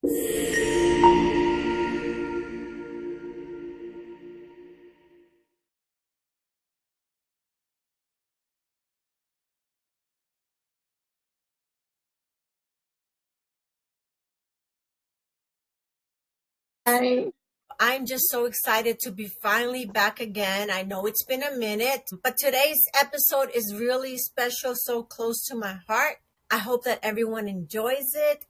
Hi. I'm just so excited to be finally back again. I know it's been a minute, but today's episode is really special, so close to my heart. I hope that everyone enjoys it.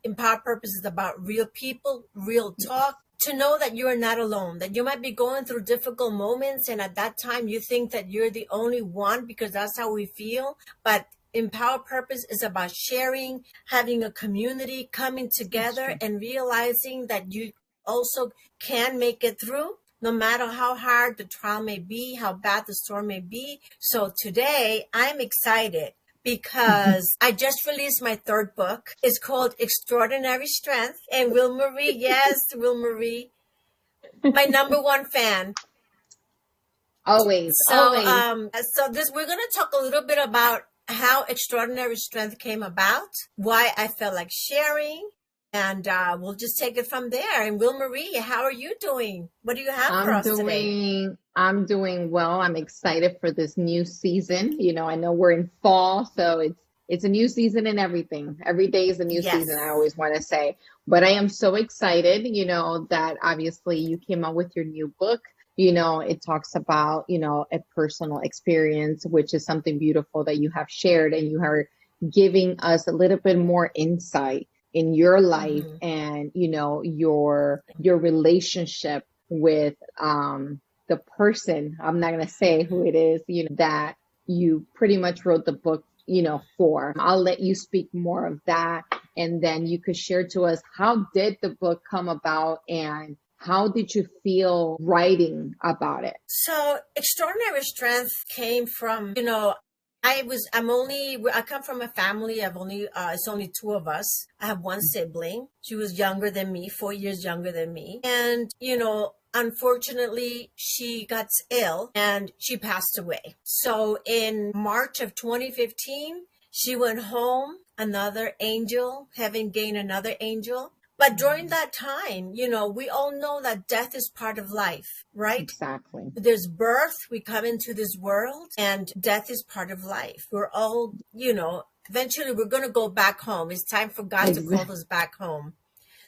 Empower Purpose is about real people, real talk. To know that you are not alone, that you might be going through difficult moments, and at that time you think that you're the only one because that's how we feel. But Empower Purpose is about sharing, having a community, coming That's together, true. and realizing that you also can make it through no matter how hard the trial may be, how bad the storm may be. So today I'm excited because I just released my third book. It's called Extraordinary Strength. And Will Marie, yes, Will Marie, my number one fan. Always, So, always. we're going to talk a little bit about how Extraordinary Strength came about, why I felt like sharing, and we'll just take it from there. And Will Marie, how are you doing? What do you have for I'm us today? doing well. I'm excited for this new season. I know we're in fall, so it's a new season and everything. Every day is a new Yes. season, I always want to say. But I am so excited, that obviously you came out with your new book. It talks about, a personal experience, which is something beautiful that you have shared, and you are giving us a little bit more insight in your life Hmm. and your relationship with the person. I'm not going to say who it is, that you pretty much wrote the book, for. I'll let you speak more of that, and then you could share to us, how did the book come about and how did you feel writing about it? So, Extraordinary Strength came from, I come from a family of it's only two of us. I have one sibling. She was younger than me, 4 years younger than me. And, unfortunately, she got ill and she passed away. So in March of 2015, she went home, another angel, heaven gained another angel. But during that time, we all know that death is part of life, right? Exactly. There's birth, we come into this world, and death is part of life. We're all, eventually we're going to go back home. It's time for God to call us back home.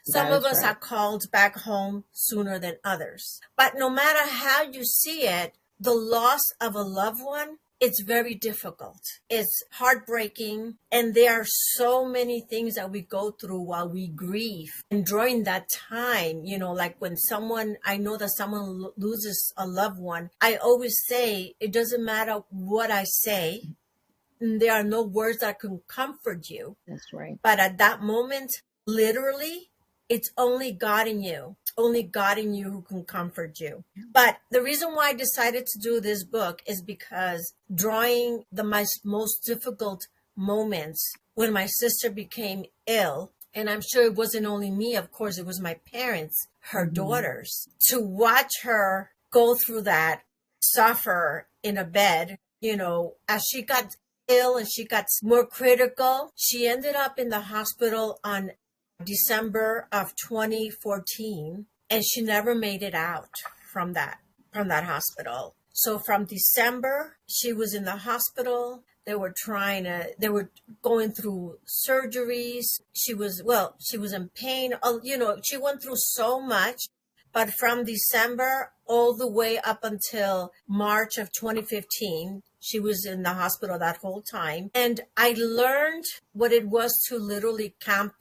Some That of is us are right. called back home sooner than others. But no matter how you see it, the loss of a loved one, it's very difficult. It's heartbreaking. And there are so many things that we go through while we grieve. And during that time, like when I know that someone loses a loved one, I always say, it doesn't matter what I say. There are no words that can comfort you. That's right. But at that moment, literally, it's only God in you who can comfort you. But the reason why I decided to do this book is because drawing the most difficult moments when my sister became ill, and I'm sure it wasn't only me, of course, it was my parents, her Hmm. daughters, to watch her go through that, suffer in a bed, as she got ill and she got more critical. She ended up in the hospital on December of 2014, and she never made it out from that hospital. So from December, she was in the hospital. They were going through surgeries. She was in pain. She went through so much. But from December all the way up until March of 2015, she was in the hospital that whole time. And I learned what it was to literally camp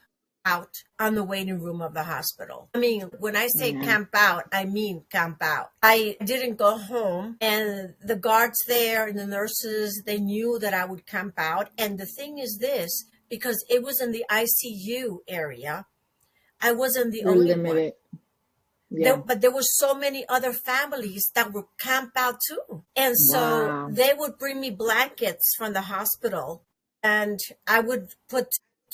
out on the waiting room of the hospital. I mean, when I say Yeah. camp out, I mean camp out. I didn't go home, and the guards there and the nurses, they knew that I would camp out. And the thing is this, because it was in the ICU area, I wasn't the You're only one. limited. Yeah. But there were so many other families that would camp out too. And so Wow. they would bring me blankets from the hospital, and I would put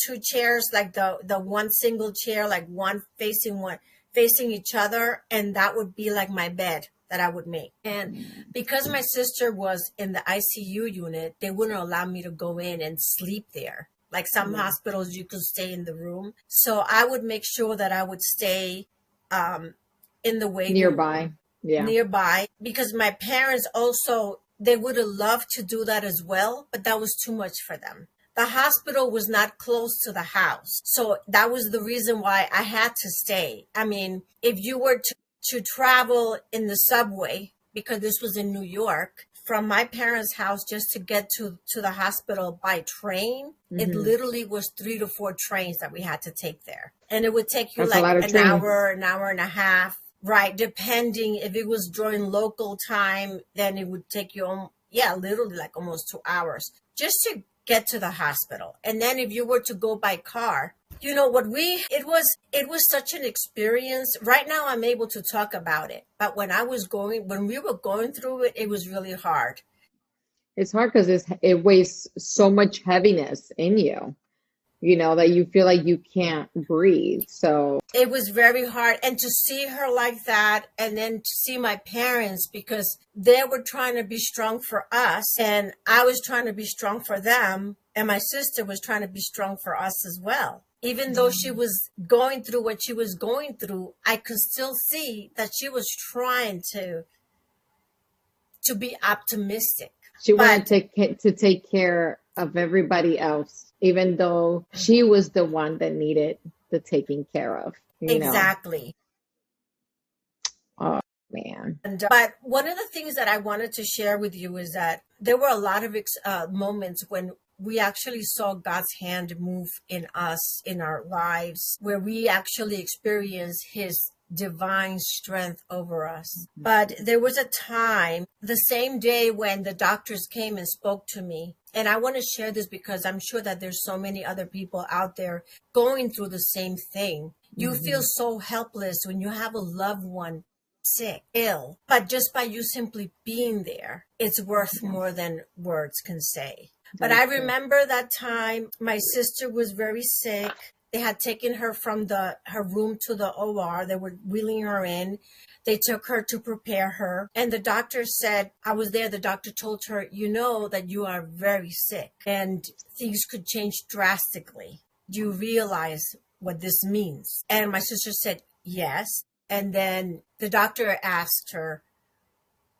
two chairs, like the one single chair, like one facing each other. And that would be like my bed that I would make. And because my sister was in the ICU unit, they wouldn't allow me to go in and sleep there. Like some Yeah. hospitals, you could stay in the room. So I would make sure that I would stay um, in the waiting Nearby. room Yeah. nearby, because my parents also, they would have loved to do that as well, but that was too much for them. The hospital was not close to the house. So that was the reason why I had to stay. I mean, if you were to travel in the subway, because this was in New York, from my parents' house just to get to the hospital by train, it Hmm. literally was 3 to 4 trains that we had to take there. And it would take you That's a like lot of trains. an hour and a half, right? Depending if it was during local time, then it would take you, yeah, literally like almost 2 hours just to get to the hospital. And then if you were to go by car, you know what it was such an experience. Right now I'm able to talk about it, but when we were going through it, it was really hard. It's hard because it weighs so much heaviness in you, that you feel like you can't breathe. So, It was very hard. And to see her like that, and then to see my parents, because they were trying to be strong for us, and I was trying to be strong for them, and my sister was trying to be strong for us as well. Even though she was going through what she was going through, I could still see that she was trying to be optimistic. she wanted But to take care of everybody else, even though she was the one that needed the taking care of. exactly. Oh, man. And but one of the things that I wanted to share with you is that there were a lot of moments when we actually saw God's hand move in us, in our lives, where we actually experienced His divine strength over us. But there was a time, the same day, when the doctors came and spoke to me. And I want to share this because I'm sure that there's so many other people out there going through the same thing. You feel Hmm. so helpless when you have a loved one sick, ill, but just by you simply being there, it's worth Yeah, more than words can say. But that's I true. remember that time my sister was very sick. They had taken her from her room to the OR. They were wheeling her in. They took her to prepare her. And the doctor said, I was there. The doctor told her, you know that you are very sick and things could change drastically. Do you realize what this means? And my sister said, yes. And then the doctor asked her,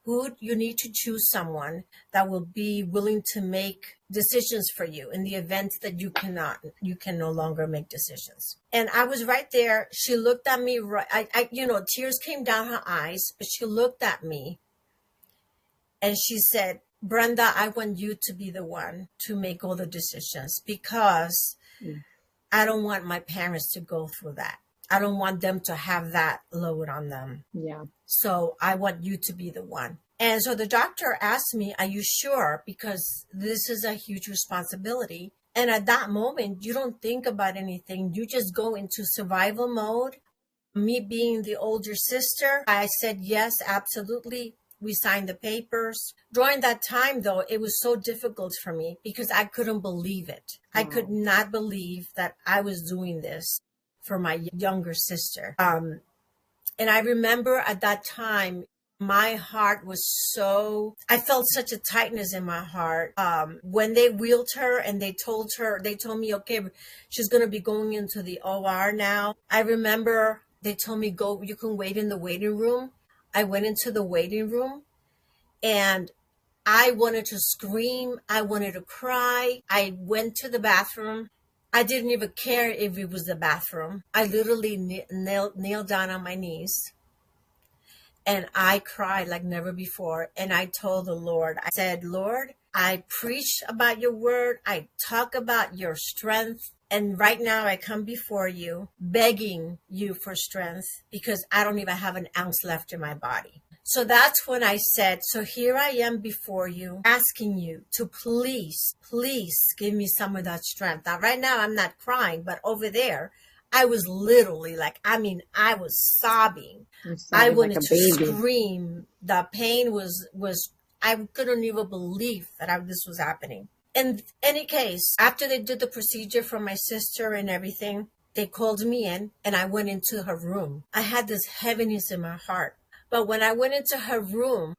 who you need to choose someone that will be willing to make decisions for you in the event that you can no longer make decisions. And I was right there. She looked at me, right, tears came down her eyes, but she looked at me and she said, Brenda, I want you to be the one to make all the decisions because Mm. I don't want my parents to go through that. I don't want them to have that load on them. Yeah. So I want you to be the one. And so the doctor asked me, are you sure? Because this is a huge responsibility. And at that moment, you don't think about anything. You just go into survival mode. Me being the older sister, I said, yes, absolutely. We signed the papers. During that time, though, it was so difficult for me because I couldn't believe it. I could Wow. not believe that I was doing this for my younger sister. And I remember at that time, my heart was I felt such a tightness in my heart. When they wheeled her and they told me, okay, she's going to be going into the OR now. I remember they told me, go, you can wait in the waiting room. I went into the waiting room and I wanted to scream. I wanted to cry. I went to the bathroom. I didn't even care if it was the bathroom. I literally knelt down on my knees and I cried like never before. And I told the Lord, I said, Lord, I preach about your word. I talk about your strength. And right now I come before you begging you for strength because I don't even have an ounce left in my body. So that's when I said, so here I am before you, asking you to please give me some of that strength. Now, right now I'm not crying, but over there, I was literally I was sobbing. You're I sobbing like wanted a to baby. scream. The pain was I couldn't even believe that this was happening. In any case, after they did the procedure for my sister and everything, they called me in and I went into her room. I had this heaviness in my heart. But when I went into her room,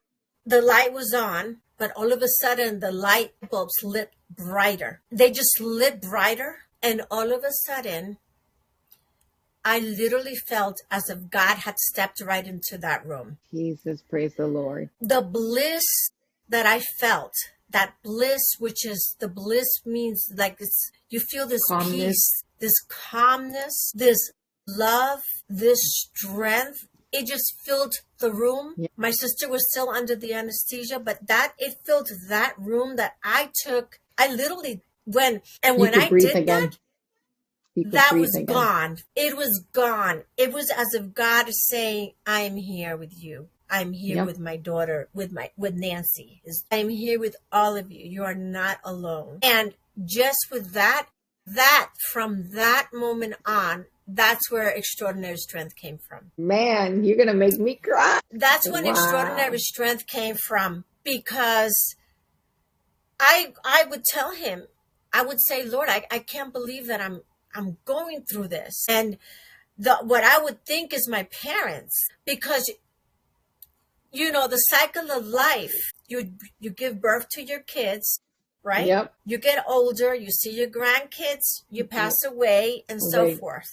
the light was on but all of a sudden the light bulbs lit brighter. They just lit brighter. And all of a sudden, I literally felt as if God had stepped right into that room. Jesus, praise the Lord. The bliss that I felt, that bliss, which is the bliss means like it's, you feel this Calmness. peace, this calmness, this love, this strength. It just filled the room. Yeah. My sister was still under the anesthesia, but it filled that room that I took. I literally when I did again. that was again. Gone. It was gone. It was as if God is saying, I'm here with you. I'm here with my daughter, with Nancy. I'm here with all of you. You are not alone. And just with that from that moment on, that's where extraordinary strength came from. Man, you're going to make me cry. That's when extraordinary strength came from, because I would tell him, I would say, Lord, I can't believe that I'm going through this. And what I would think is my parents, because the cycle of life, you give birth to your kids, right? Yep. You get older, you see your grandkids, you pass away, and so forth.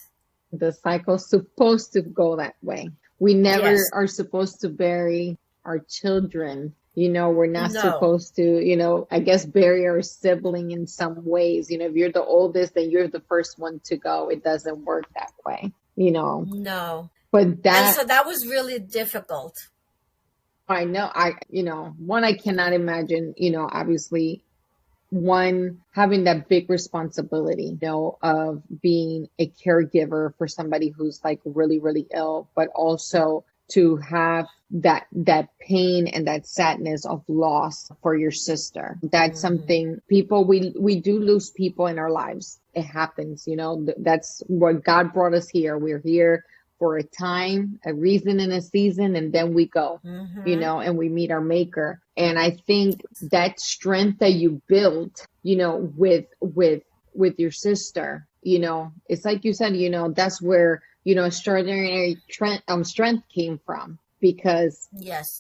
The cycle's supposed to go that way. We never are supposed to bury our children. We're not supposed to, I guess, bury our sibling in some ways. If you're the oldest, then you're the first one to go. It doesn't work that way, No. But and so that was really difficult. I know. One, I cannot imagine, obviously, one, having that big responsibility, of being a caregiver for somebody who's like really, really ill, but also to have that pain and that sadness of loss for your sister. That's something we do lose people in our lives. It happens, that's what God brought us here. We're here for a time, a reason, and a season, and then we go, and we meet our maker. And I think that strength that you built, with your sister, it's like you said, that's where, extraordinary strength came from, because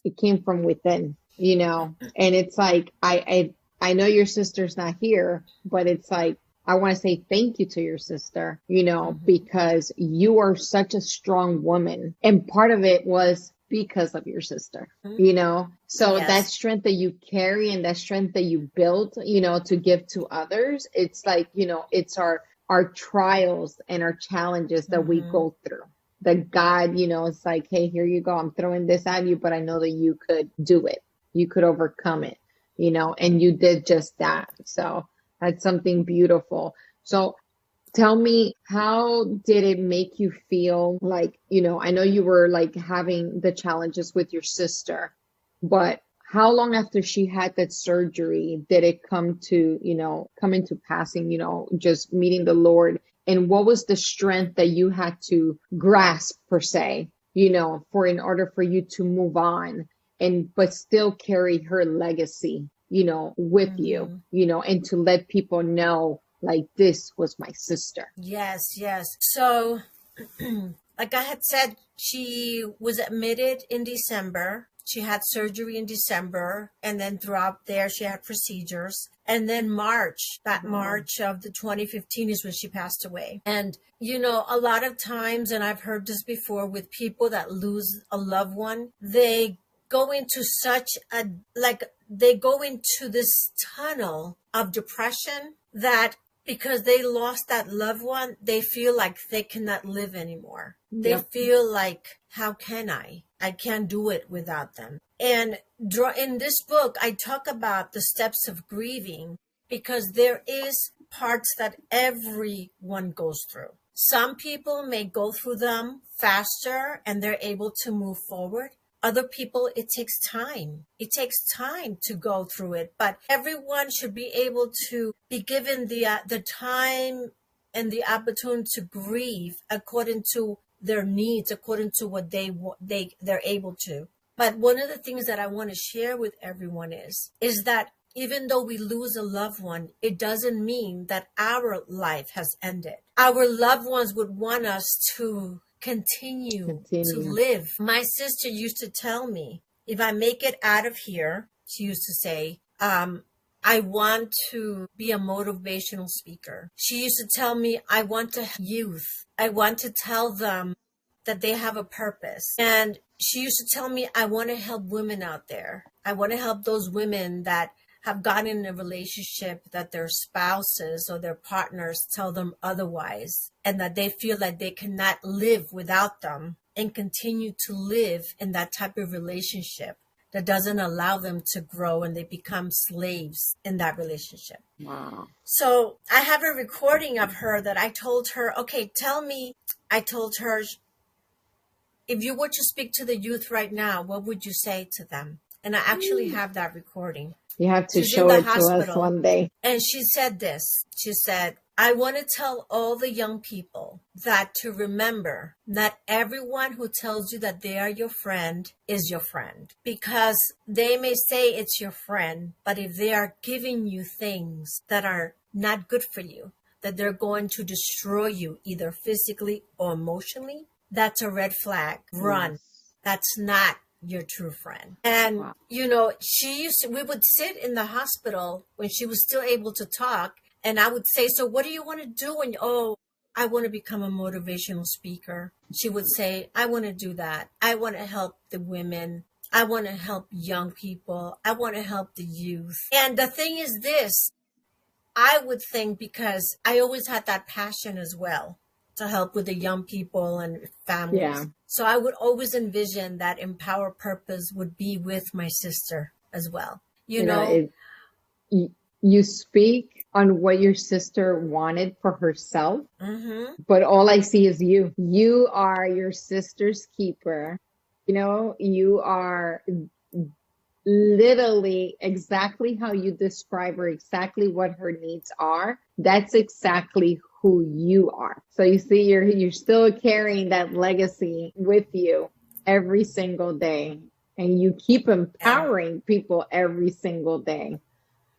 it came from within, and it's like, I know your sister's not here, but it's like, I want to say thank you to your sister, because you are such a strong woman. And part of it was because of your sister, so that strength that you carry and that strength that you built, to give to others, it's like, it's our trials and our challenges that we go through. That God, it's like, hey, here you go. I'm throwing this at you, but I know that you could do it. You could overcome it, and you did just that. So that's something beautiful. So tell me, how did it make you feel? Like, I know you were like having the challenges with your sister, but how long after she had that surgery did it come into passing, just meeting the Lord? And what was the strength that you had to grasp, per se, in order for you to move on but still carry her legacy, with you, and to let people know, like, this was my sister. Yes. So, like I had said, she was admitted in December. She had surgery in December, and then throughout there, she had procedures. And then March of the 2015 is when she passed away. And, a lot of times, and I've heard this before, with people that lose a loved one, they go into they go into this tunnel of depression that, because they lost that loved one, they feel like they cannot live anymore. Yep. They feel like, how can I? I can't do it without them. And in this book, I talk about the steps of grieving, because there is parts that everyone goes through. Some people may go through them faster and they're able to move forward. Other people, it takes time. It takes time to go through it, but everyone should be able to be given the time and the opportunity to grieve according to their needs, according to what they're able to. But one of the things that I want to share with everyone is that even though we lose a loved one, it doesn't mean that our life has ended. Our loved ones would want us to continue to live. My sister used to tell me, if I make it out of here, she used to say, I want to be a motivational speaker. She used to tell me, I want to youth. I want to tell them that they have a purpose. And she used to tell me, I want to help women out there. I want to help those women that have gotten in a relationship that their spouses or their partners tell them otherwise, and that they feel that they cannot live without them and continue to live in that type of relationship that doesn't allow them to grow, and they become slaves in that relationship. Wow. So I have a recording of her that I told her, okay, tell me, I told her, if you were to speak to the youth right now, what would you say to them? And I actually have that recording. You have to She's show in the it to us hospital. one day. And she said this. She said, I want to tell all the young people that to remember that everyone who tells you that they are your friend is your friend. Because they may say it's your friend, but if they are giving you things that are not good for you, that they're going to destroy you either physically or emotionally, that's a red flag. Run. Yes. That's not your true friend. And, Wow. you know, we would sit in the hospital when she was still able to talk. And I would say, so what do you want to do? And, oh, I want to become a motivational speaker. She would say, I want to do that. I want to help the women. I want to help young people. I want to help the youth. And the thing is this, I would think, because I always had that passion as well to help with the young people and families. Yeah. So I would always envision that Empower Purpose would be with my sister as well. You know, you speak on what your sister wanted for herself, but all I see is you. You are your sister's keeper. You know, you are literally exactly how you describe her, exactly what her needs are. That's exactly who you are. So you see, you're still carrying that legacy with you every single day, and you keep empowering people every single day.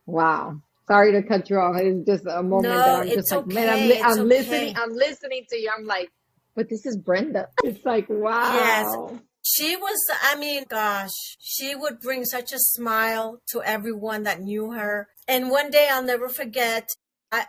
Wow. Sorry to cut you off. It's just a moment that no, I'm just it's like, man, okay. It's I'm listening. okay. I'm listening to you. I'm like, but this is Brenda. It's like, Yes. wow. She was, I mean, gosh, she would bring such a smile to everyone that knew her. And one day I'll never forget,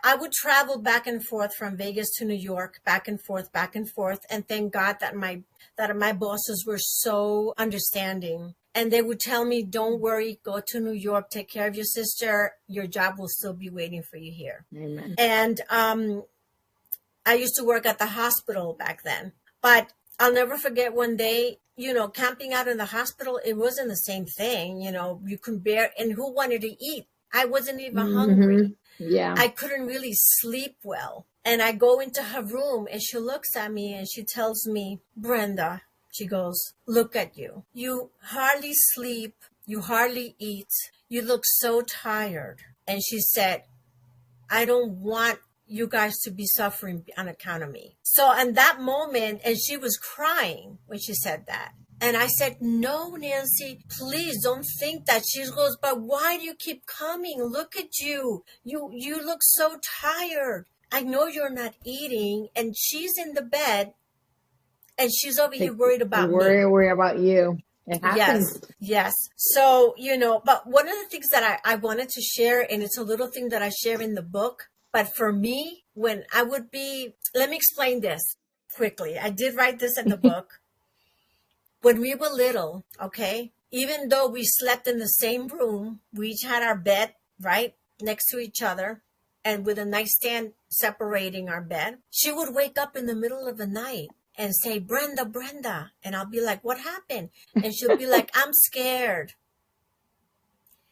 I would travel back and forth from Vegas to New York, back and forth, back and forth. And thank God that my bosses were so understanding. And they would tell me, don't worry, go to New York, take care of your sister. Your job will still be waiting for you here. Amen. And I used to work at the hospital back then. But I'll never forget one day, you know, camping out in the hospital, it wasn't the same thing. You know, you can bear, and who wanted to eat? I wasn't even hungry. Yeah. I couldn't really sleep well. And I go into her room and she looks at me and she tells me, Brenda, she goes, look at you. You hardly sleep. You hardly eat. You look so tired. And she said, I don't want you guys to be suffering on account of me. So in that moment, and she was crying when she said that. And I said, no, Nancy, please don't think that. She goes, but why do you keep coming? Look at you. You look so tired. I know you're not eating. And she's in the bed and she's over here worried about me. Worry about you. It happens. Yes. So, you know, but one of the things that I wanted to share, and it's a little thing that I share in the book, but for me, when I would be, let me explain this quickly. I did write this in the book. When we were little, okay, even though we slept in the same room, we each had our bed, right, next to each other, and with a nightstand separating our bed, she would wake up in the middle of the night and say, Brenda, Brenda. And I'll be like, what happened? And she'll be like, I'm scared.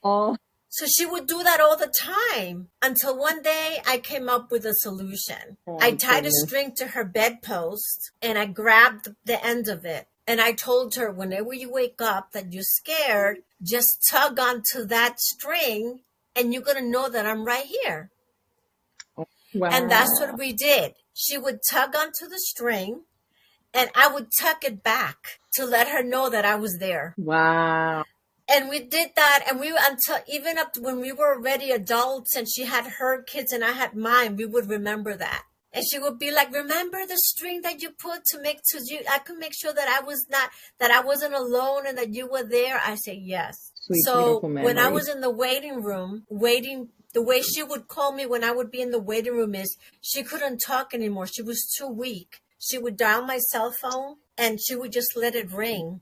Oh. So she would do that all the time until one day I came up with a solution. I tied a string to her bedpost and I grabbed the end of it. And I told her, whenever you wake up that you're scared, just tug onto that string and you're going to know that I'm right here. Wow. And that's what we did. She would tug onto the string and I would tuck it back to let her know that I was there. Wow. And we did that, and until even up to when we were already adults and she had her kids and I had mine, we would remember that. And she would be like, remember the string that you put to you, I could make sure that I wasn't alone and that you were there. I say, yes. Sweet, So beautiful when I memories. was in the waiting room, waiting, the way she would call me when I would be in the waiting room is she couldn't talk anymore. She was too weak. She would dial my cell phone and she would just let it ring.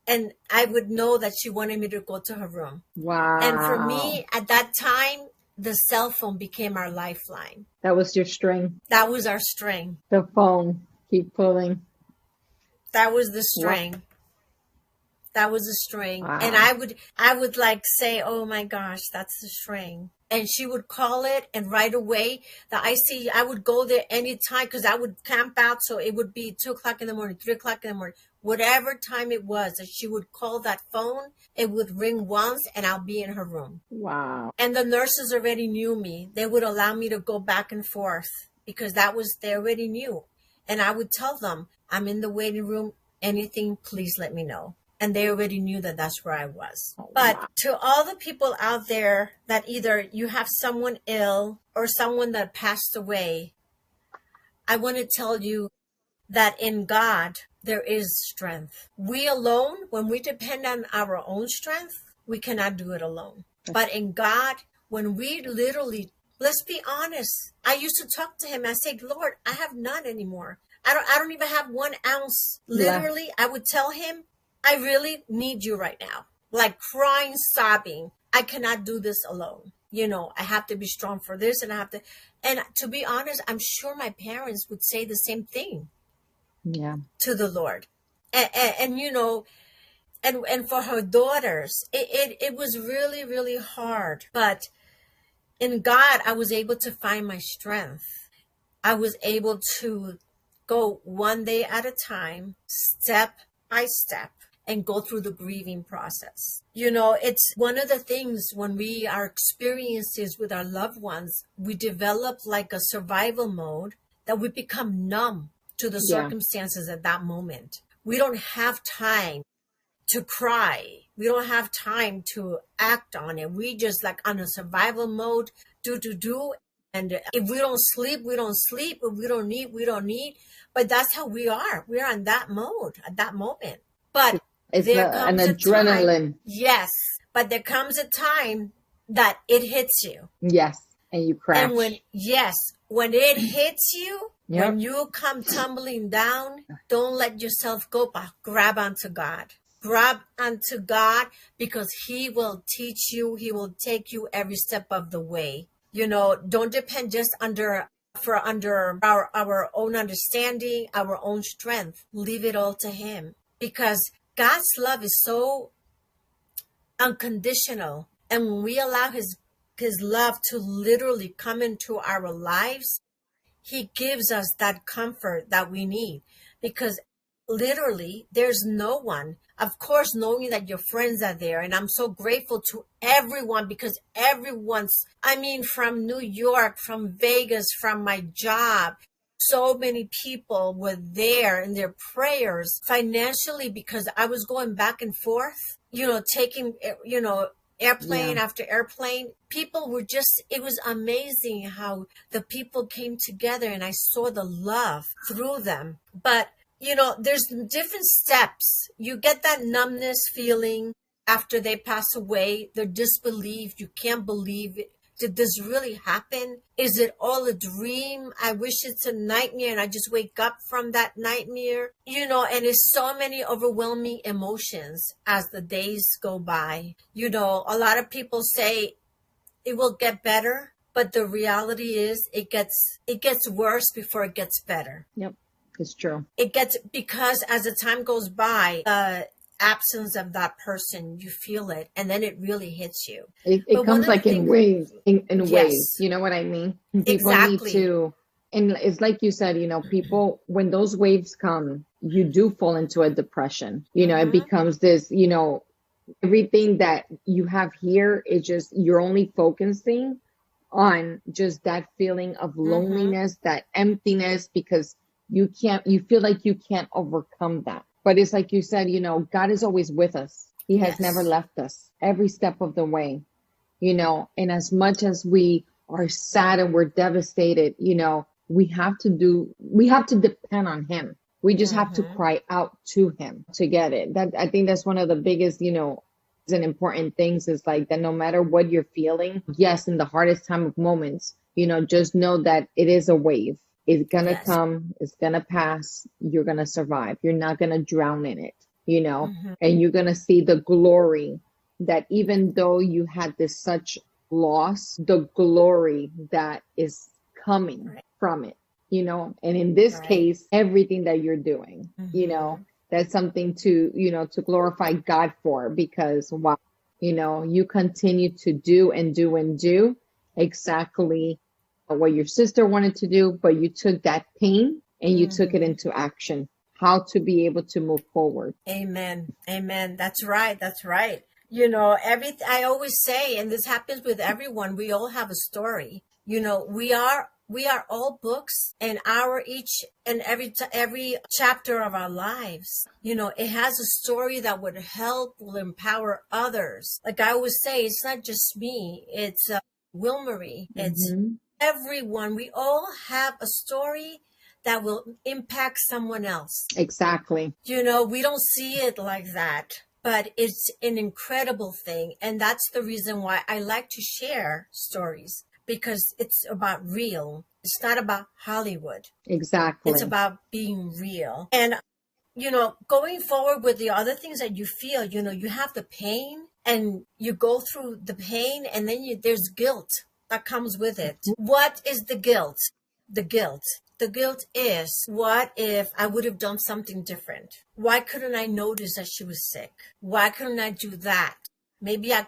And I would know that she wanted me to go to her room. And for Wow. me, at that time, the cell phone became our lifeline. That was your string. That was our string. The phone. Keep pulling. That was the Wow. string. That was a string. And Wow. I would like say, oh my gosh, that's the string. And she would call it, and right away, I would go there anytime because I would camp out. So it would be 2 o'clock in the morning, 3 o'clock in the morning, whatever time it was that she would call that phone, it would ring once and I'll be in her room. Wow. And the nurses already knew me. They would allow me to go back and forth because they already knew. And I would tell them, I'm in the waiting room. Anything, please let me know. And they already knew that that's where I was. Oh, But wow. to all the people out there that either you have someone ill or someone that passed away, I want to tell you that in God, there is strength. We alone, when we depend on our own strength, we cannot do it alone. But in God, when we literally, let's be honest, I used to talk to him. I said, Lord, I have none anymore. I don't even have 1 ounce. Literally, I would tell him, I really need you right now. Like crying, sobbing. I cannot do this alone. I have to be strong for this and and to be honest, I'm sure my parents would say the same thing. Yeah. To the Lord. And for her daughters, it was really, really hard. But in God, I was able to find my strength. I was able to go one day at a time, step by step, and go through the grieving process. It's one of the things when we are experiences with our loved ones, we develop like a survival mode that we become numb to the circumstances at that moment. We don't have time to cry. We don't have time to act on it. We just like on a survival mode, do. And if we don't sleep, we don't sleep. If we don't eat, we don't eat. But that's how we are. We are in that mode at that moment. But It's there an comes a adrenaline. time, yes, but there comes a time that it hits you. Yes. And you crash. And when it hits you, Yep. when you come tumbling down, don't let yourself go, but grab onto God. Grab onto God because he will teach you. He will take you every step of the way. Don't depend just under our own understanding, our own strength. Leave it all to him because God's love is so unconditional. And when we allow his love to literally come into our lives, he gives us that comfort that we need because literally there's no one, of course, knowing that your friends are there. And I'm so grateful to everyone because from New York, from Vegas, from my job, so many people were there in their prayers financially because I was going back and forth, taking, airplane after airplane. People were it was amazing how the people came together and I saw the love through them. But, there's different steps. You get that numbness feeling after they pass away, the disbelief, you can't believe it. Did this really happen? Is it all a dream? I wish it's a nightmare and I just wake up from that nightmare. And it's so many overwhelming emotions as the days go by. A lot of people say it will get better, but the reality is it gets worse before it gets better. Yep, it's true. Because as the time goes by, absence of that person, you feel it, and then it really hits you. It comes like in waves, in waves. You know what I mean? People exactly. need to, and it's like you said, people, when those waves come, you do fall into a depression. It becomes this, everything that you have here is just, you're only focusing on just that feeling of loneliness, that emptiness, because you feel like you can't overcome that. But it's like you said, God is always with us. He has never left us every step of the way, and as much as we are sad and we're devastated, we have to depend on him. We just have to cry out to him to get it. I think that's one of the biggest, and important things is like that no matter what you're feeling, yes, in the hardest time of moments, just know that it is a wave. It's gonna Yes. come, it's gonna pass, you're gonna survive. You're not gonna drown in it, Hmm. and you're gonna see the glory that even though you had this such loss, the glory that is coming Right. from it, and in this Right. case, everything that you're doing, Hmm. that's something to glorify God for because wow, you continue to do and do and do exactly what your sister wanted to do, but you took that pain and you took it Hmm. into action, how to be able to move forward. Amen. Amen. That's right. That's right. I always say, and this happens with everyone, we all have a story. We are all books, and our each and every chapter of our lives, it has a story that would help, will empower others. Like I always say, it's not just me, it's Wilmarie, it's Hmm. everyone. We all have a story that will impact someone else. Exactly. We don't see it like that, but it's an incredible thing. And that's the reason why I like to share stories, because it's about real. It's not about Hollywood. It's Exactly. about being real. And, going forward with the other things that you feel, you have the pain and you go through the pain, and then there's guilt that comes with it. What is the guilt? The guilt. The guilt is, what if I would have done something different? Why couldn't I notice that she was sick? Why couldn't I do that? Maybe I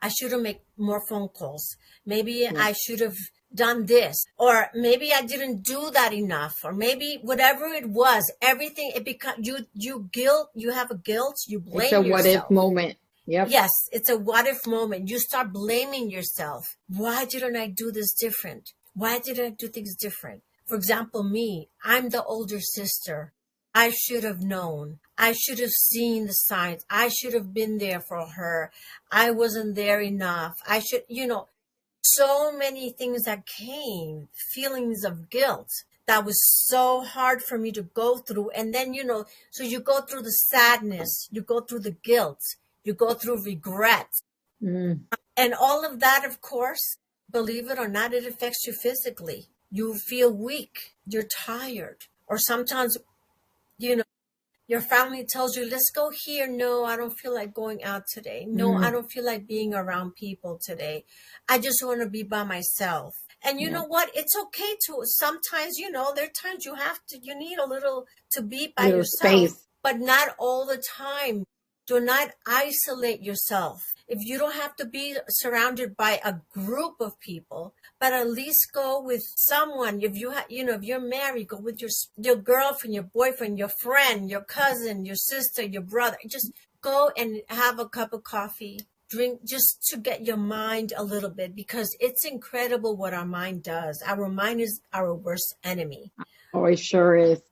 should have made more phone calls. Maybe Yeah. I should have done this, or maybe I didn't do that enough, or maybe whatever it was, everything, it becomes you have a guilt, you It's a blame what if yourself. moment. Yep. Yes, it's a what if moment. You start blaming yourself. Why didn't I do this different? Why didn't I do things different? For example, me, I'm the older sister. I should have known. I should have seen the signs. I should have been there for her. I wasn't there enough. So many things that came, feelings of guilt that was so hard for me to go through. And then, so you go through the sadness, you go through the guilt, you go through regret. Mm. And all of that, of course, believe it or not, it affects you physically. You feel weak, you're tired. Or sometimes, you know, your family tells you, let's go here. No, I don't feel like going out today. No, I Mm. don't feel like being around people today. I just want to be by myself. And you Yeah. know what? It's okay to sometimes, there are times you need a little to be by Little yourself, space. but not all the time. Do not isolate yourself. If you don't have to be surrounded by a group of people, but at least go with someone. If if you're married, go with your girlfriend, your boyfriend, your friend, your cousin, your sister, your brother. Just go and have a cup of coffee, drink, just to get your mind a little bit, because it's incredible what our mind does. Our mind is our worst enemy. Oh, it sure is.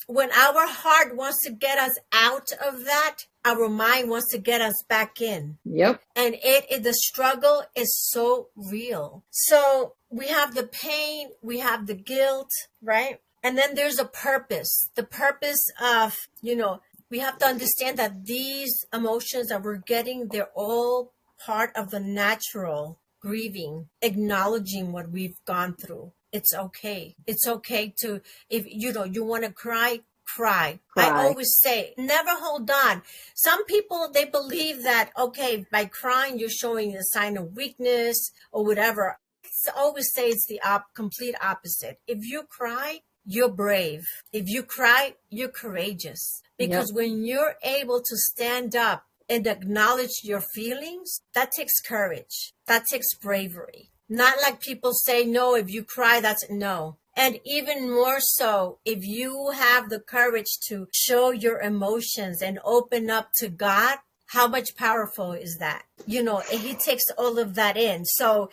When our heart wants to get us out of that, our mind wants to get us back in. Yep. And the struggle is so real. So we have the pain, we have the guilt, right? And then there's a purpose. The purpose of, we have to understand that these emotions that we're getting, they're all part of the natural grieving, acknowledging what we've gone through. It's okay. It's okay to, if you want to cry, cry. I Cry. always say, never hold on. Some people, they believe that, okay, by crying, you're showing a sign of weakness or whatever. I always say it's the complete opposite. If you cry, you're brave. If you cry, you're courageous. Yep. Because when you're able to stand up and acknowledge your feelings, that takes courage. That takes bravery. Not like people say, no, if you cry, that's no. And even more so, if you have the courage to show your emotions and open up to God, how much powerful is that? And he takes all of that in. So,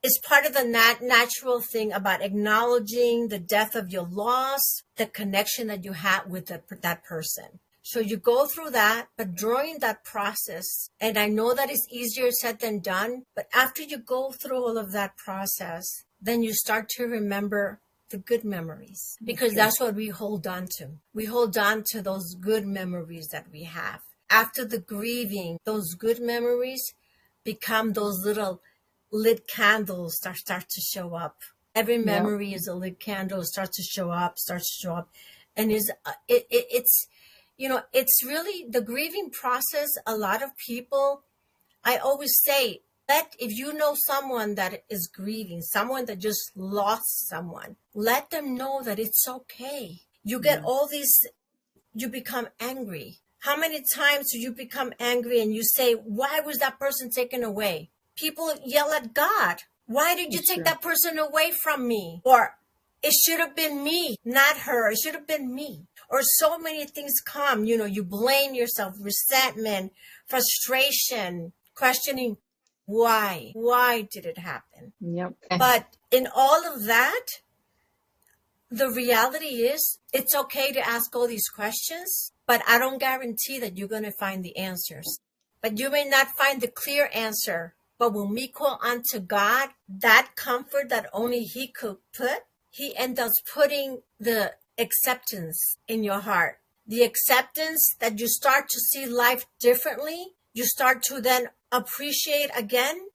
it's part of the natural thing about acknowledging the death of your loss, the connection that you had with that person. So you go through that, but during that process, and I know that it's easier said than done, but after you go through all of that process, then you start to remember the good memories, because that's what we hold on to. We hold on to those good memories that we have. after the grieving, those good memories become those little lit candles that start to show up. Every Yep. memory is a lit candle, starts to show up, and it's it's really the grieving process. A lot of people, I always say, if you know someone that is grieving, someone that just lost someone, let them know that it's okay. You get Yeah. all these, you become angry. How many times do you become angry and you say, why was that person taken away? People yell at God. Why did you It's take true. that person away from me? Or it should have been me, not her. It should have been me. Or so many things come, you blame yourself, resentment, frustration, questioning why? Why did it happen? Yep. But in all of that, the reality is it's okay to ask all these questions, but I don't guarantee that you're going to find the answers. But you may not find the clear answer. But when we call unto God, that comfort that only He could put, He ends up putting the acceptance in your heart. The acceptance that you start to see life differently. You start to then appreciate again.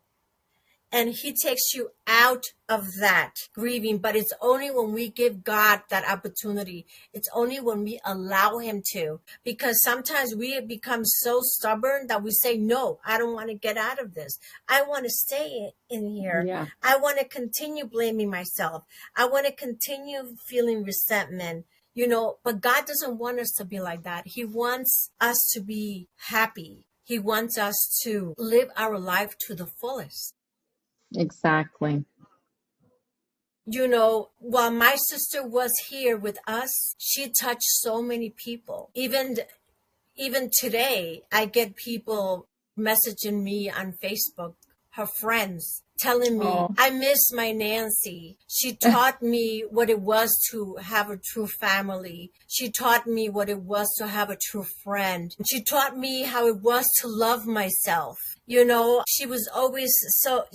And He takes you out of that grieving. But it's only when we give God that opportunity. It's only when we allow Him to. Because sometimes we become so stubborn that we say, no, I don't want to get out of this. I want to stay in here. Yeah. I want to continue blaming myself. I want to continue feeling resentment. But God doesn't want us to be like that. He wants us to be happy. He wants us to live our life to the fullest. Exactly. While my sister was here with us, she touched so many people. Even today, I get people messaging me on Facebook, her friends, telling me, Oh. I miss my Nancy. She taught me what it was to have a true family. She taught me what it was to have a true friend. She taught me how it was to love myself. She was always so,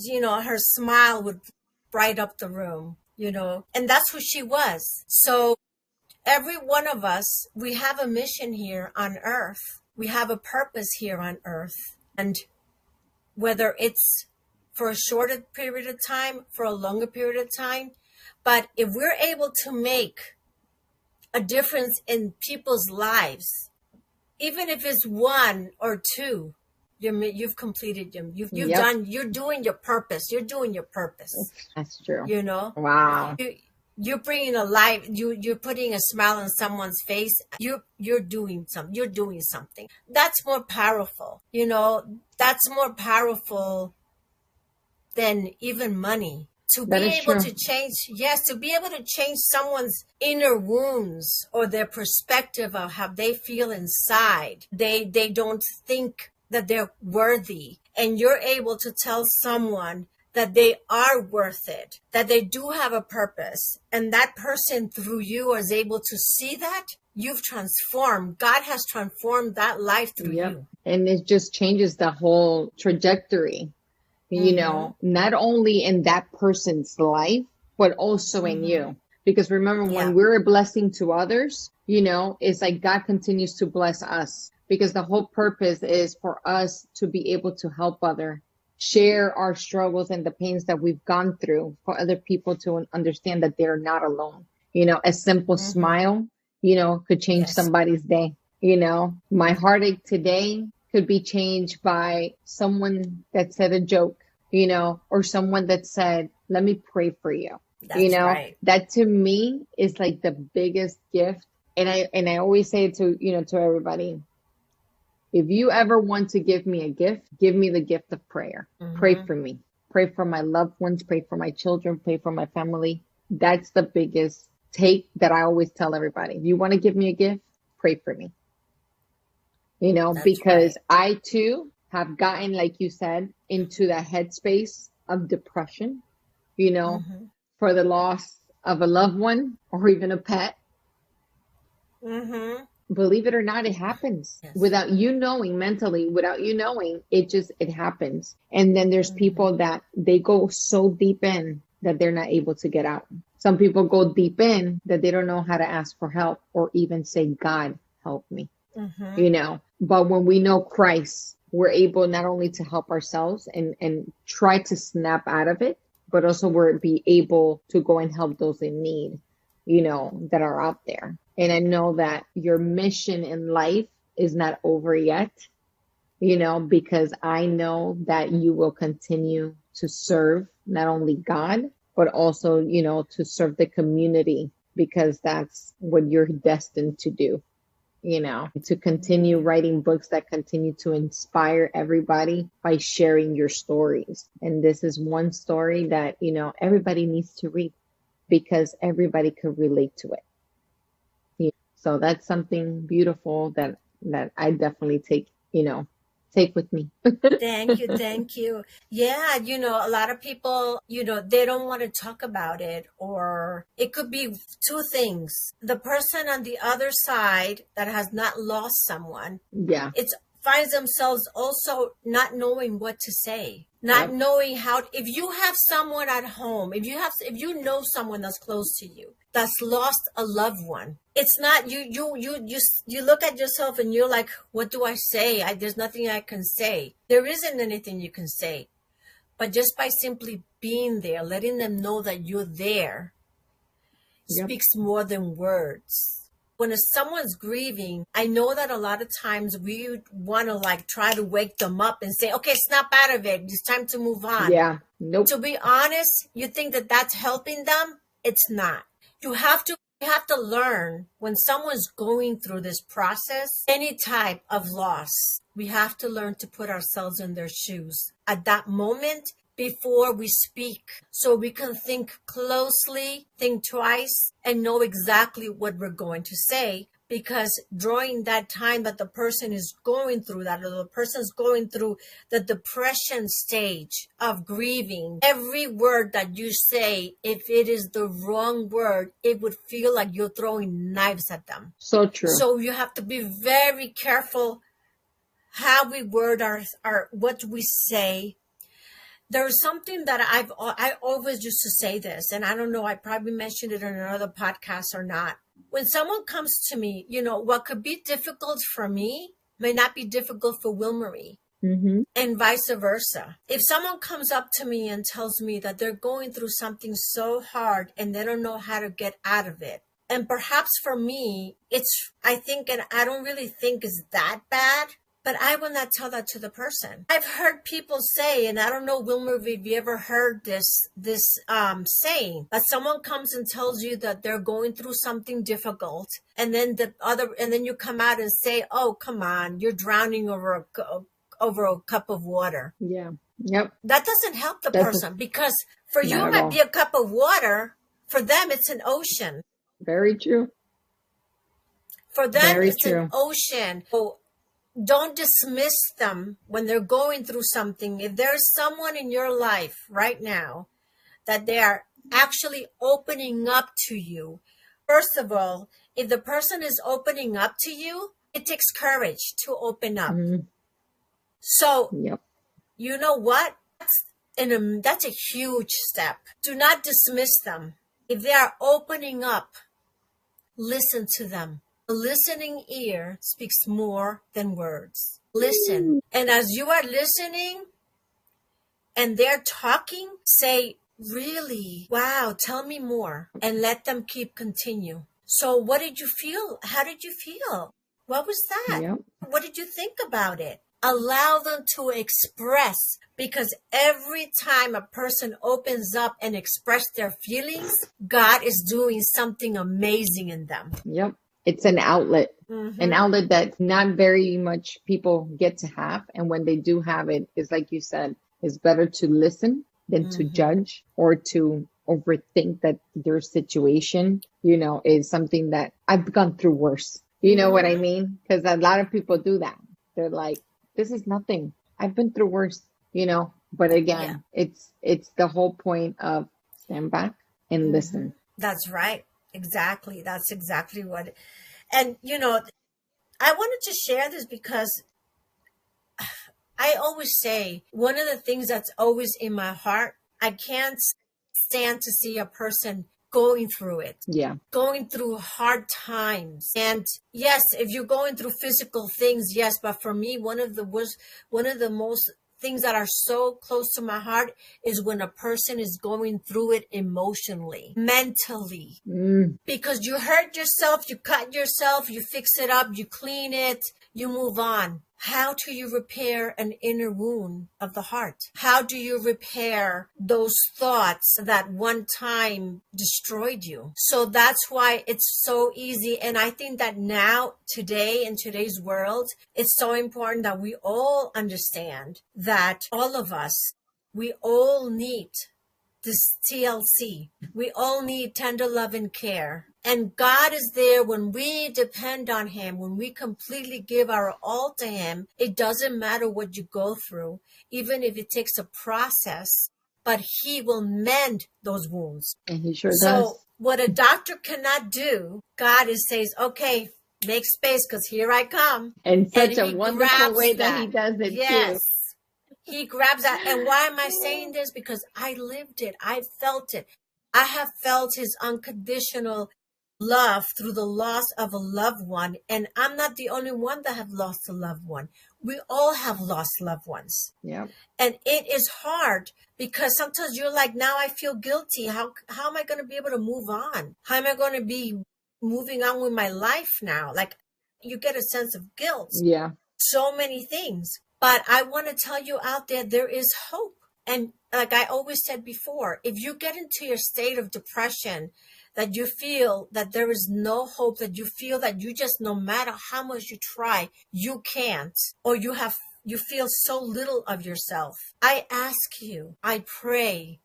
her smile would bright up the room, and that's who she was. So every one of us, we have a mission here on earth. We have a purpose here on earth. And whether it's for a shorter period of time, for a longer period of time, but if we're able to make a difference in people's lives, even if it's one or two, you've completed them. You've Yep. done. You're doing your purpose. You're doing your purpose. That's true. Wow. Wow. You're bringing a life. You're putting a smile on someone's face. You're doing something. You're doing something. That's more powerful. That's more powerful than even money. To That be is able true. to change, yes, to be able to change someone's inner wounds or their perspective of how they feel inside. They don't think that they're worthy. And you're able to tell someone that they are worth it, that they do have a purpose. And that person through you is able to see that. You've transformed. God has transformed that life through you. And it just changes the whole trajectory. Not only in that person's life, but also in you. Because remember, when we're a blessing to others, it's like God continues to bless us, because the whole purpose is for us to be able to help others, share our struggles and the pains that we've gone through, for other people to understand that they're not alone. A simple smile, could change somebody's day. My heartache today could be changed by someone that said a joke, or someone that said, let me pray for you. That's right. That to me is like the biggest gift. And I always say it to everybody. If you ever want to give me a gift, give me the gift of prayer. Pray for me. Pray for my loved ones. Pray for my children. Pray for my family. That's the biggest take that I always tell everybody. If you want to give me a gift, pray for me. Because I too have gotten, like you said, into the headspace of depression, for the loss of a loved one or even a pet. Believe it or not, it happens without you knowing, mentally, without you knowing, it happens. And then there's people that they go so deep in that they're not able to get out. Some people go deep in that they don't know how to ask for help or even say, God, help me. Mm-hmm. But when we know Christ, we're able not only to help ourselves and try to snap out of it, but also we're be able to go and help those in need, that are out there. And I know that your mission in life is not over yet, because I know that you will continue to serve not only God, but also, to serve the community, because that's what you're destined to do, to continue writing books that continue to inspire everybody by sharing your stories. And this is one story that, everybody needs to read because everybody could relate to it. So that's something beautiful that I definitely take with me. Thank you, thank you. Yeah, a lot of people, they don't want to talk about it, or it could be two things. The person on the other side that has not lost someone, Yeah. it finds themselves also not knowing what to say, not Yep. knowing how. If you have someone at home, if you know someone that's close to you that's lost a loved one, it's not you look at yourself and you're like, what do I say? There's nothing I can say. There isn't anything you can say, but just by simply being there, letting them know that you're there, Yep. speaks more than words. When someone's grieving, I know that a lot of times we want to like try to wake them up and say, okay, snap out of it. It's time to move on. Yeah. Nope. To be honest, you think that that's helping them? It's not. You have to learn when someone's going through this process, any type of loss, we have to learn to put ourselves in their shoes at that moment before we speak, so we can think closely, think twice, and know exactly what we're going to say. Because during that time that the person is going through that, or the person's going through the depression stage of grieving, every word that you say, if it is the wrong word, it would feel like you're throwing knives at them. So true. So you have to be very careful how we word our what we say. There's something that I always used to say this, and I don't know, I probably mentioned it in another podcast or not. When someone comes to me, what could be difficult for me may not be difficult for Wilmarie, Mm-hmm. and vice versa. If someone comes up to me and tells me that they're going through something so hard and they don't know how to get out of it, and perhaps for me, I think, and I don't really think it's that bad, but I will not tell that to the person. I've heard people say, and I don't know, Wilmer, if you ever heard this saying, that someone comes and tells you that they're going through something difficult, and then you come out and say, "Oh, come on, you're drowning over a cup of water." Yeah. Yep. That doesn't help the That's person, because for you not it at might all. be a cup of water. For them, it's an ocean. Very true. For them, Very it's an true. ocean. So don't dismiss them when they're going through something. If there's someone in your life right now that they are actually opening up to you, first of all, if the person is opening up to you, it takes courage to open up. Mm, So, yep. you know what? That's a huge step. Do not dismiss them. If they are opening up, listen to them. A listening ear speaks more than words. Listen. And as you are listening and they're talking, say, really? Wow, tell me more. And let them continue. So what did you feel? How did you feel? What was that? Yep. What did you think about it? Allow them to express, because every time a person opens up and express their feelings, God is doing something amazing in them. Yep. It's an outlet. Mm-hmm. An outlet that not very much people get to have. And when they do have it, it's like you said, it's better to listen than to judge or to overthink that their situation, is something that I've gone through worse. You know what I mean? Because a lot of people do that. They're like, this is nothing. I've been through worse, But again, it's the whole point of stand back and listen. That's right. Exactly. That's exactly what. And, I wanted to share this because I always say one of the things that's always in my heart, I can't stand to see a person going through it. Yeah. Going through hard times. And yes, if you're going through physical things, yes, but for me, one of the most things that are so close to my heart is when a person is going through it emotionally, mentally. Because you hurt yourself, you cut yourself, you fix it up, you clean it, you move on. How do you repair an inner wound of the heart? How do you repair those thoughts that one time destroyed you? So that's why it's so easy. And I think that now, today, in today's world, it's so important that we all understand that all of us, we all need this TLC. We all need tender love and care. And God is there when we depend on him, when we completely give our all to him. It doesn't matter what you go through, even if it takes a process, but he will mend those wounds. And he sure does. So what a doctor cannot do, God is says, okay, make space because here I come. In such a wonderful way that he does it too. He grabs that. And why am I saying this? Because I lived it. I felt it. I have felt his unconditional love through the loss of a loved one. And I'm not the only one that have lost a loved one. We all have lost loved ones. Yeah. And it is hard because sometimes you're like, now I feel guilty. How am I going to be able to move on? How am I going to be moving on with my life now? Like, you get a sense of guilt. Yeah. So many things. But I want to tell you out there is hope. And like I always said before, if you get into your state of depression, that you feel that there is no hope, that you feel that you just, no matter how much you try, you can't, or you feel so little of yourself, I ask you, I pray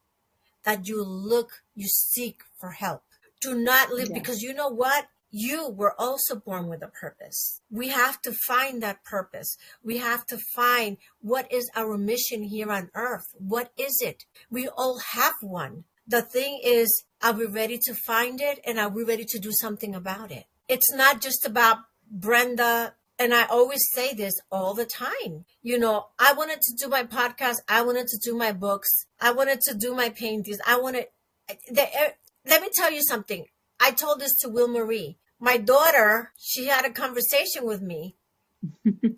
that you seek for help. Do not live, because you know what? You were also born with a purpose. We have to find that purpose. We have to find what is our mission here on earth. What is it? We all have one. The thing is, are we ready to find it? And are we ready to do something about it? It's not just about Brenda. And I always say this all the time. You know, I wanted to do my podcast. I wanted to do my books. I wanted to do my paintings. Let me tell you something. I told this to Will Marie. My daughter, she had a conversation with me.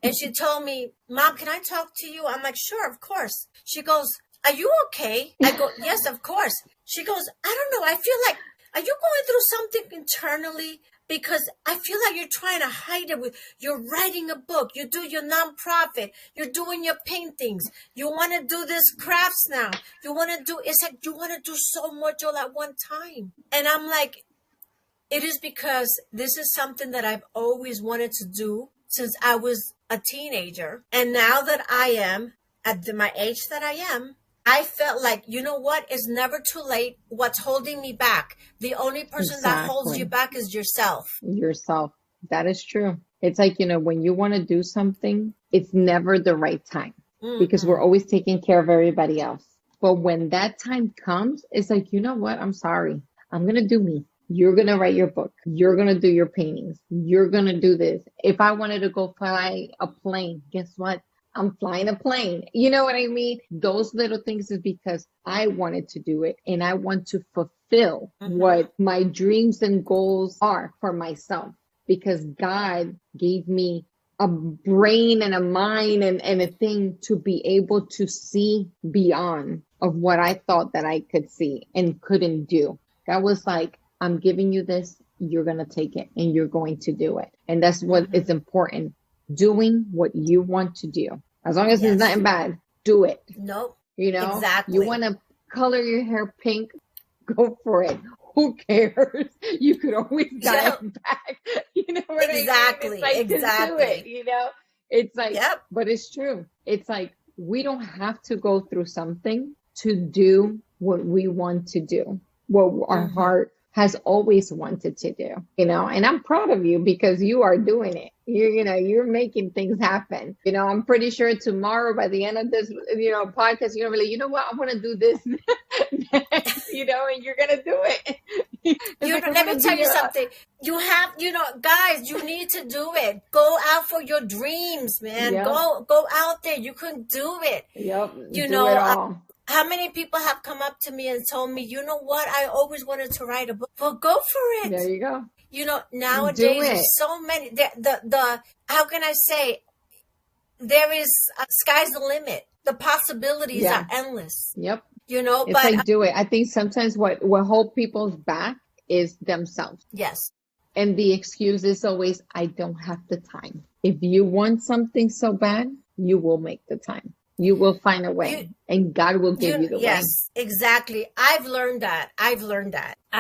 And she told me, Mom, can I talk to you? I'm like, sure, of course. She goes, are you okay? I go, yes, of course. She goes, I don't know. I feel like, are you going through something internally? Because I feel like you're trying to hide it. You're writing a book. You do your nonprofit. You're doing your paintings. You want to do this crafts now. It's like you want to do so much all at one time. And I'm like, it is because this is something that I've always wanted to do since I was a teenager. And now that I am at my age that I am, I felt like, you know what? It's never too late. What's holding me back? The only person that holds you back is yourself. Yourself. That is true. It's like, you know, when you want to do something, it's never the right time because we're always taking care of everybody else. But when that time comes, it's like, you know what? I'm sorry. I'm going to do me. You're going to write your book. You're going to do your paintings. You're going to do this. If I wanted to go fly a plane, guess what? I'm flying a plane. You know what I mean? Those little things is because I wanted to do it and I want to fulfill what my dreams and goals are for myself because God gave me a brain and a mind and a thing to be able to see beyond of what I thought that I could see and couldn't do. God was like, I'm giving you this, you're going to take it and you're going to do it. And that's what is important. Doing what you want to do. As long as it's nothing bad, do it. Nope. You know, exactly. You want to color your hair pink, go for it. Who cares? You could always dye it back. You know what I mean? It's like, just do it, you know? It's like, but it's true. It's like, we don't have to go through something to do what we want to do, what our heart has always wanted to do, you know, and I'm proud of you because you are doing it. You're making things happen. You know, I'm pretty sure tomorrow by the end of this, podcast, you're gonna be like, you know what, I want to do this, you know, and you're gonna do it. Let me tell you something. You have, guys, you need to do it. Go out for your dreams, man. Yep. Go out there. You can do it. Yep. You know, How many people have come up to me and told me, you know what, I always wanted to write a book. Well, go for it. There you go. Do Nowadays it. there's so many. The how can I say? There is sky's the limit. The possibilities are Yeah. endless. Yep. It's But like, do it. I think sometimes what hold people's back is themselves. yes, And the excuse is always, I don't have the time. If you want something so bad, you will make the time. You will find a way, and God will give you the way. yes, exactly. I've learned that. I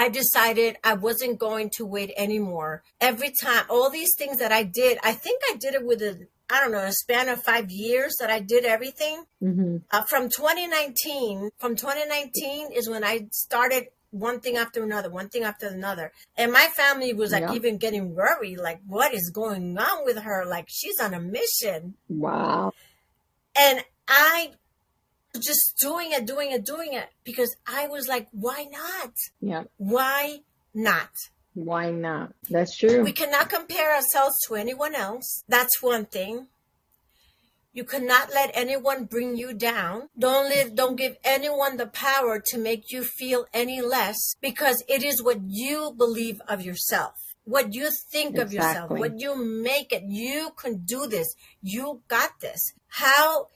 decided I wasn't going to wait anymore. Every time, all these things that I did, I think I did it with I don't know, a span of 5 years that I did everything. Mm-hmm. From 2019 is when I started one thing after another, one thing after another. And my family was like even getting worried, like, what is going on with her? Like, she's on a mission. Wow. And I just doing it because I was like, why not? Yeah. Why not? Why not? That's true. We cannot compare ourselves to anyone else. That's one thing. You cannot let anyone bring you down. Don't give anyone the power to make you feel any less, because it is what you believe of yourself. What you think of yourself, what you make it. You can do this. You got this. How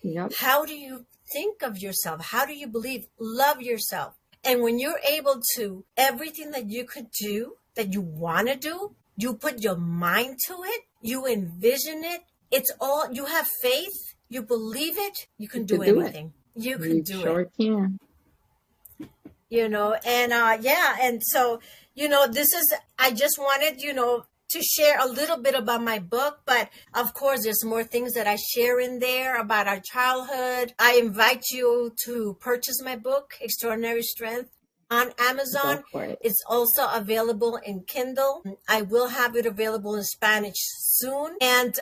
do you think of yourself? How do you believe? Love yourself. And when you're able to, everything that you could do, that you want to do, you put your mind to it, you envision it, it's all, you have faith, you believe it, you can do anything. You can do it. You sure can. And so, this is, I just wanted, to share a little bit about my book, but of course there's more things that I share in there about our childhood. I invite you to purchase my book, Extraordinary Strength, on Amazon. It's also available in Kindle. I will have it available in Spanish soon. And,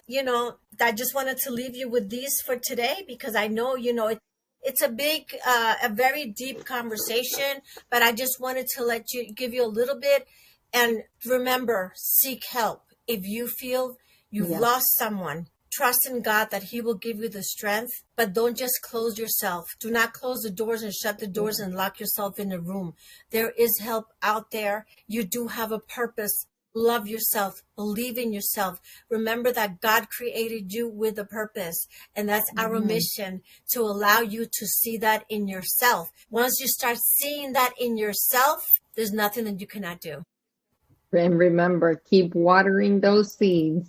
I just wanted to leave you with these for today, because I know, it's a very deep conversation, but I just wanted to give you a little bit. And remember, seek help. If you feel you've lost someone, trust in God that He will give you the strength, but don't just close yourself. Do not close the doors and shut the doors and lock yourself in a room. There is help out there. You do have a purpose. Love yourself. Believe in yourself. Remember that God created you with a purpose, and that's our mission, to allow you to see that in yourself. Once you start seeing that in yourself, there's nothing that you cannot do. And remember, keep watering those seeds.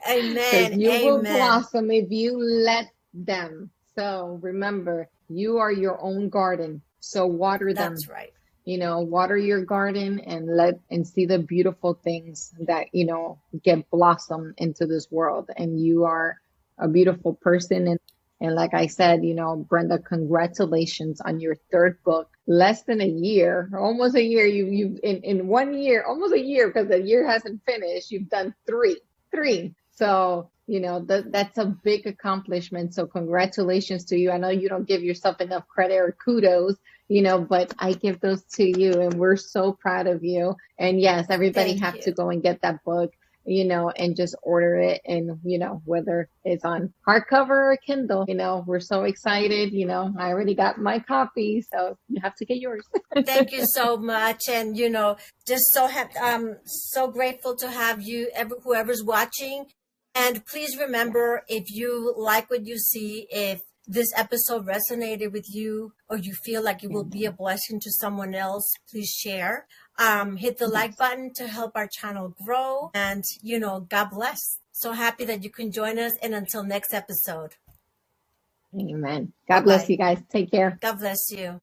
Amen. You will blossom if you let them. So remember, you are your own garden. So water them. That's right. Water your garden and see the beautiful things that, get blossomed into this world. And you are a beautiful person. And like I said, Brenda, congratulations on your third book. Less than a year, almost a year. You in 1 year, almost a year, because the year hasn't finished. You've done three. So, that's a big accomplishment. So congratulations to you. I know you don't give yourself enough credit or kudos, but I give those to you, and we're so proud of you. And yes, everybody have to go and get that book, and just order it. And, whether it's on hardcover or Kindle, we're so excited. I already got my copy, so you have to get yours. Thank you so much. And, just so grateful to have you, whoever's watching. And please remember, if you like what you see, if this episode resonated with you, or you feel like it will be a blessing to someone else, please share. Hit the like button to help our channel grow. And, God bless. So happy that you can join us. And until next episode. Amen. God bless you guys. Take care. God bless you.